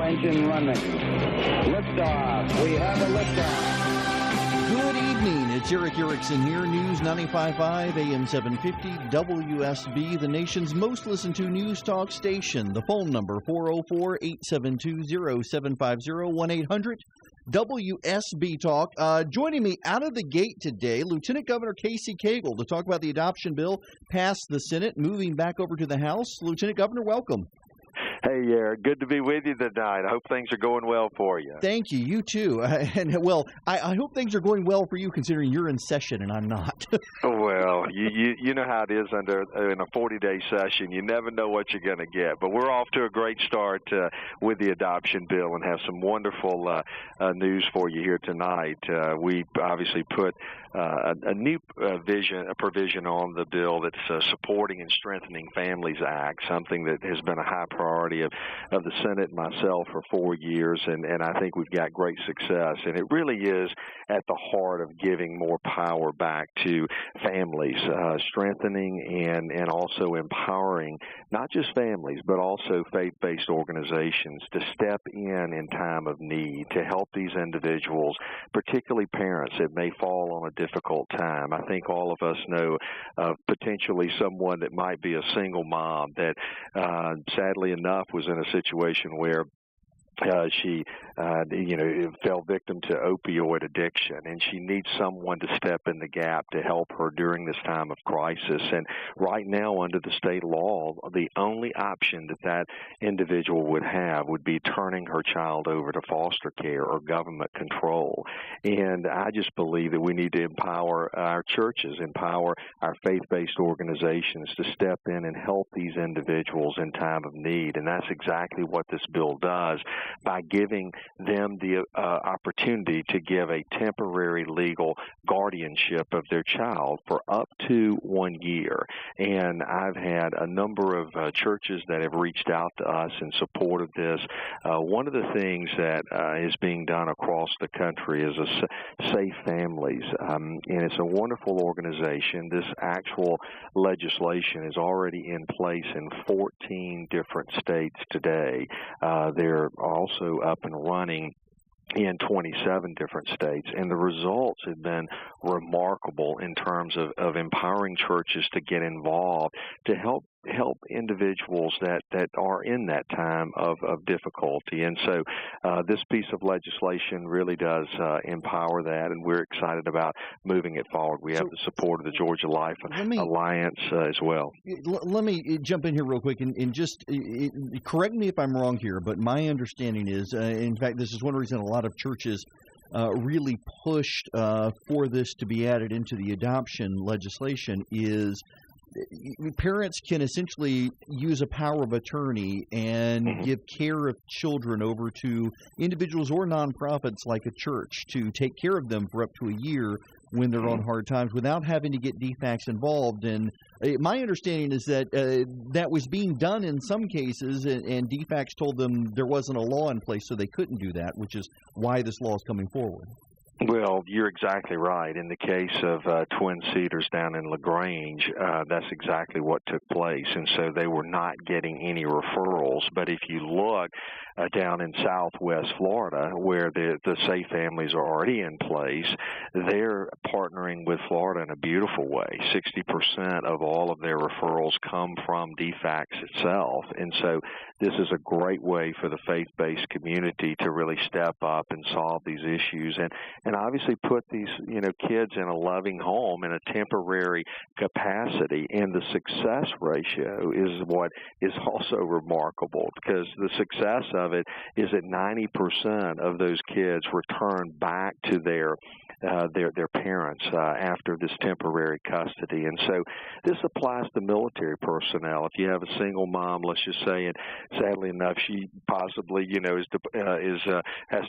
engine running. Liftoff. We have a liftoff. Good evening. It's Eric Erickson here. News 95.5 AM 750 WSB, the nation's most listened to news talk station. The phone number 404-872-0750 1-800 WSB Talk. Joining me out of the gate today, Lieutenant Governor Casey Cagle, to talk about the adoption bill passed the Senate, moving back over to the House. Lieutenant Governor, welcome. Hey, Eric. Good to be with you tonight. I hope things are going well for you. Thank you. You too. I hope things are going well for you, considering you're in session and I'm not. Well, you know how it is in a 40-day session. You never know what you're going to get. But we're off to a great start with the adoption bill and have some wonderful news for you here tonight. We obviously put a new provision on the bill that's Supporting and Strengthening Families Act, something that has been a high priority of the Senate and myself for 4 years, and I think we've got great success. And it really is at the heart of giving more power back to families, strengthening and also empowering not just families, but also faith-based organizations to step in time of need to help these individuals, particularly parents that may fall on a difficult time. I think all of us know of potentially someone that might be a single mom that sadly enough was in a situation where she fell victim to opioid addiction, and she needs someone to step in the gap to help her during this time of crisis. And right now, under the state law, the only option that individual would have would be turning her child over to foster care or government control. And I just believe that we need to empower our churches, empower our faith-based organizations to step in and help these individuals in time of need. And that's exactly what this bill does, by giving them the opportunity to give a temporary legal guardianship of their child for up to 1 year. And I've had a number of churches that have reached out to us in support of this. One of the things that is being done across the country is Safe Families, and it's a wonderful organization. This actual legislation is already in place in 14 different states today. They're also up and running in 27 different states, and the results have been remarkable in terms of empowering churches to get involved to help individuals that are in that time of difficulty. And so this piece of legislation really does empower that, and we're excited about moving it forward. We have the support of the Georgia Life Alliance as well. Let me jump in here real quick and just correct me if I'm wrong here, but my understanding is, in fact, this is one reason a lot of churches really pushed for this to be added into the adoption legislation, is parents can essentially use a power of attorney and give care of children over to individuals or nonprofits like a church to take care of them for up to a year when they're on hard times without having to get DFACS involved. And my understanding is that that was being done in some cases, and DFACS told them there wasn't a law in place, so they couldn't do that, which is why this law is coming forward. Well, you're exactly right. In the case of Twin Cedars down in LaGrange, that's exactly what took place. And so they were not getting any referrals. But if you look down in southwest Florida, where the Safe Families are already in place, they're partnering with Florida in a beautiful way. 60% of all of their referrals come from DFACS itself. And so this is a great way for the faith-based community to really step up and solve these issues and obviously put these kids in a loving home in a temporary capacity. And the success ratio is what is also remarkable, because the success of it is that 90% of those kids return back to their parents after this temporary custody. And so this applies to military personnel. If you have a single mom, let's just say, and sadly enough, she possibly has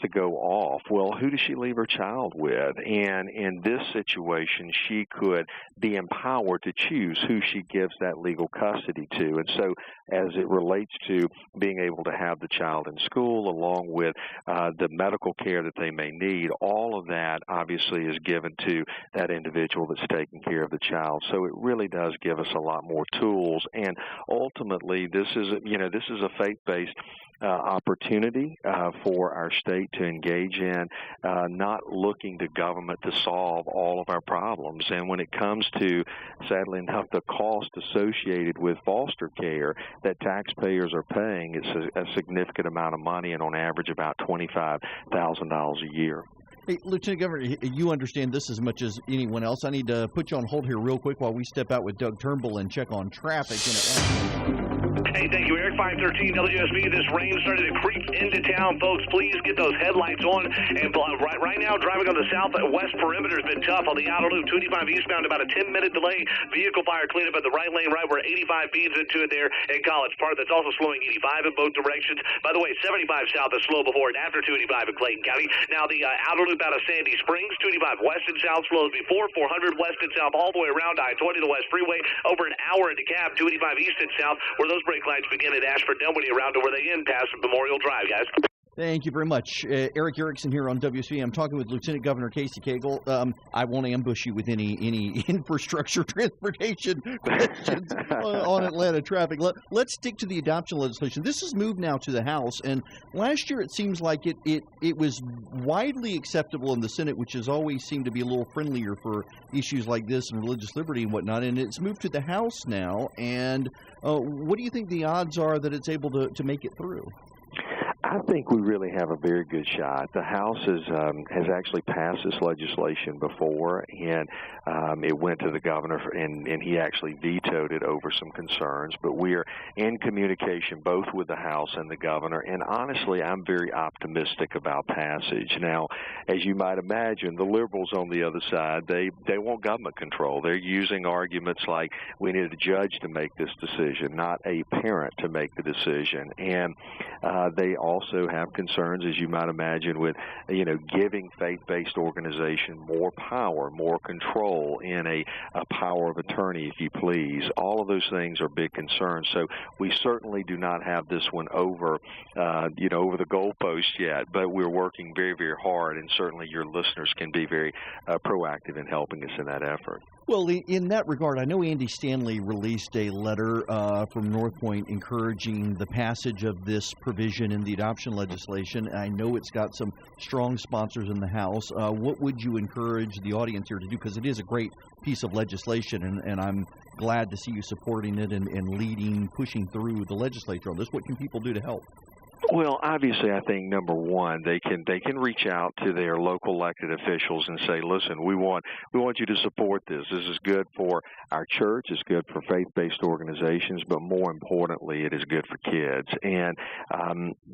to go off. Well, who does she leave her child with? And in this situation, she could be empowered to choose who she gives that legal custody to. And so as it relates to being able to have the child in school, along with the medical care that they may need, all of that obviously obviously is given to that individual that's taking care of the child. So it really does give us a lot more tools. And ultimately, this is a faith-based opportunity for our state to engage in, not looking to government to solve all of our problems. And when it comes to, sadly enough, the cost associated with foster care that taxpayers are paying, it's a significant amount of money, and on average about $25,000 a year. Hey, Lieutenant Governor, you understand this as much as anyone else. I need to put you on hold here real quick while we step out with Doug Turnbull and check on traffic in Atlanta. Hey, thank you, Eric. 513 WSB. This rain started to creep into town, folks. Please get those headlights on. And right now, driving on the southwest perimeter has been tough. On the outer loop, 285 eastbound, about a 10-minute delay. Vehicle fire cleanup at the right lane, right where 85 feeds into it there at College Park. That's also slowing 85 in both directions. By the way, 75 south is slow before and after 285 in Clayton County. Now the outer loop out of Sandy Springs, 285 west and south slows before, 400 west and south all the way around I-20 the West Freeway, over an hour into DeKalb, 285 east and south, where those brake lights begin at Ashford Dunwoody around to where they end past Memorial Drive, guys. Thank you very much. Eric Erickson here on WSB. I'm talking with Lieutenant Governor Casey Cagle. I won't ambush you with any infrastructure transportation questions on Atlanta traffic. Let's stick to the adoption legislation. This has moved now to the House, and last year it seems like it was widely acceptable in the Senate, which has always seemed to be a little friendlier for issues like this and religious liberty and whatnot, and it's moved to the House now. And what do you think the odds are that it's able to make it through? I think we really have a very good shot. The House has actually passed this legislation before, and it went to the governor, and he actually vetoed it over some concerns. But we are in communication both with the House and the governor, and honestly, I'm very optimistic about passage. Now, as you might imagine, the liberals on the other side, they want government control. They're using arguments like we need a judge to make this decision, not a parent to make the decision. And they also have concerns, as you might imagine, with giving faith-based organization more power, more control in a power of attorney, if you please. All of those things are big concerns. So we certainly do not have this one over the goalpost yet, but we're working very, very hard, and certainly your listeners can be very proactive in helping us in that effort. Well, in that regard, I know Andy Stanley released a letter from North Point encouraging the passage of this provision in the adoption legislation. I know it's got some strong sponsors in the House. What would you encourage the audience here to do? Because it is a great piece of legislation, and I'm glad to see you supporting it and leading, pushing through the legislature on this. What can people do to help? Well, obviously, I think number one, they can reach out to their local elected officials and say, "Listen, we want you to support this. This is good for our church. It's good for faith-based organizations, but more importantly, it is good for kids." And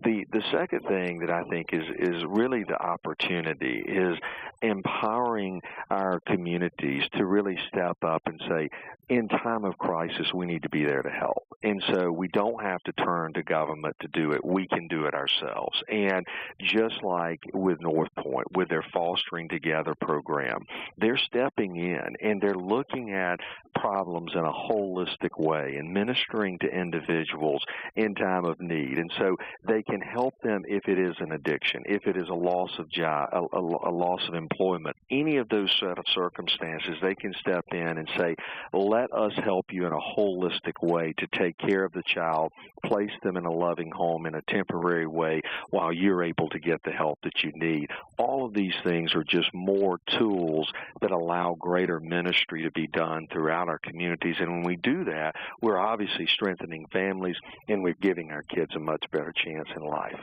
the second thing that I think is really the opportunity is empowering our communities to really step up and say, in time of crisis, we need to be there to help. And so we don't have to turn to government to do it. We can do it ourselves. And just like with North Point, with their Fostering Together program, they're stepping in and they're looking at problems in a holistic way and ministering to individuals in time of need. And so they can help them if it is an addiction, if it is a loss of job, a loss of employment, any of those set of circumstances, they can step in and say, let us help you in a holistic way to take care of the child, place them in a loving home in a temporary way while you're able to get the help that you need. All of these things are just more tools that allow greater ministry to be done throughout our communities. And when we do that, we're obviously strengthening families and we're giving our kids a much better chance in life.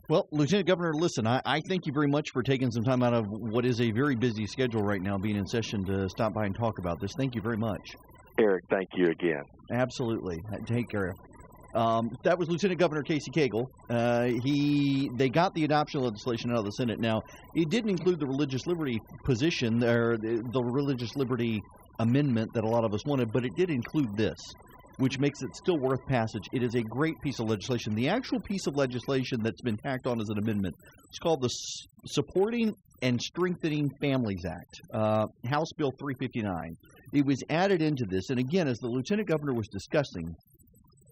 Well, Lieutenant Governor, listen, I thank you very much for taking some time out of what is a very busy schedule right now, being in session, to stop by and talk about this. Thank you very much. Eric, thank you again. Absolutely. Take care. That was Lieutenant Governor Casey Cagle. They got the adoption legislation out of the Senate. Now, it didn't include the religious liberty position, or the religious liberty amendment that a lot of us wanted, but it did include this, which makes it still worth passage. It is a great piece of legislation. The actual piece of legislation that's been tacked on as an amendment is called the Supporting and Strengthening Families Act, House Bill 359. It was added into this, and again, as the Lieutenant Governor was discussing,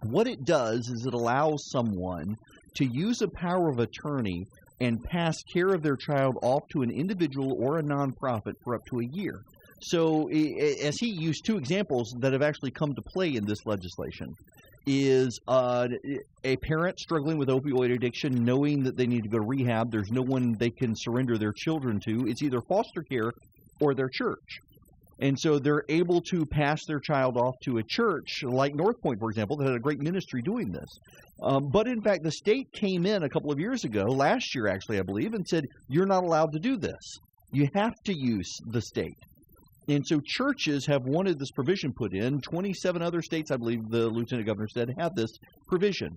what it does is it allows someone to use a power of attorney and pass care of their child off to an individual or a nonprofit for up to a year. So as he used two examples that have actually come to play in this legislation, is a parent struggling with opioid addiction, knowing that they need to go to rehab. There's no one they can surrender their children to. It's either foster care or their church. And so they're able to pass their child off to a church like North Point, for example, that had a great ministry doing this. But in fact, the state came in a couple of years ago, last year actually, I believe, and said, you're not allowed to do this. You have to use the state. And so churches have wanted this provision put in. 27 other states, I believe the lieutenant governor said, have this provision.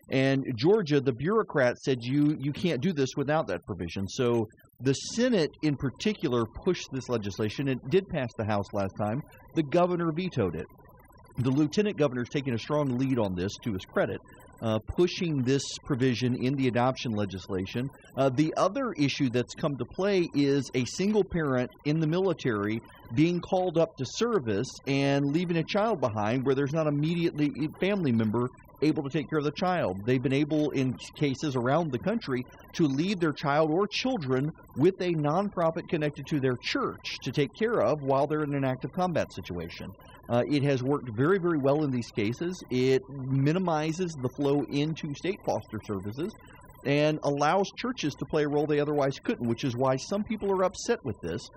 And Georgia, the bureaucrat said you can't do this without that provision. So the Senate in particular pushed this legislation. It did pass the House last time. The governor vetoed it. The lieutenant governor is taking a strong lead on this, to his credit, pushing this provision in the adoption legislation. The other issue that's come to play is a single parent in the military being called up to service and leaving a child behind where there's not immediately a family member able to take care of the child. They've been able, in cases around the country, to leave their child or children with a nonprofit connected to their church to take care of while they're in an active combat situation. It has worked very, very well in these cases. It minimizes the flow into state foster services and allows churches to play a role they otherwise couldn't, which is why some people are upset with this.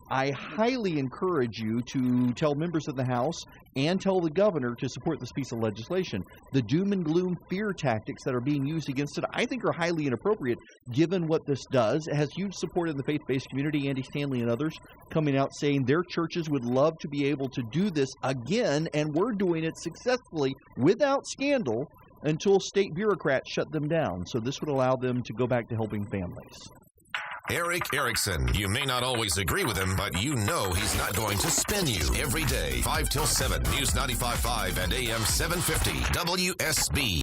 I highly encourage you to tell members of the House and tell the governor to support this piece of legislation. The doom and gloom fear tactics that are being used against it, I think, are highly inappropriate given what this does. It has huge support in the faith-based community. Andy Stanley and others coming out saying their churches would love to be able to do this again, and we're doing it successfully without scandal until state bureaucrats shut them down. So this would allow them to go back to helping families. Eric Erickson. You may not always agree with him, but you know he's not going to spin you. Every day, 5 till 7, News 95.5 and AM 750, WSB.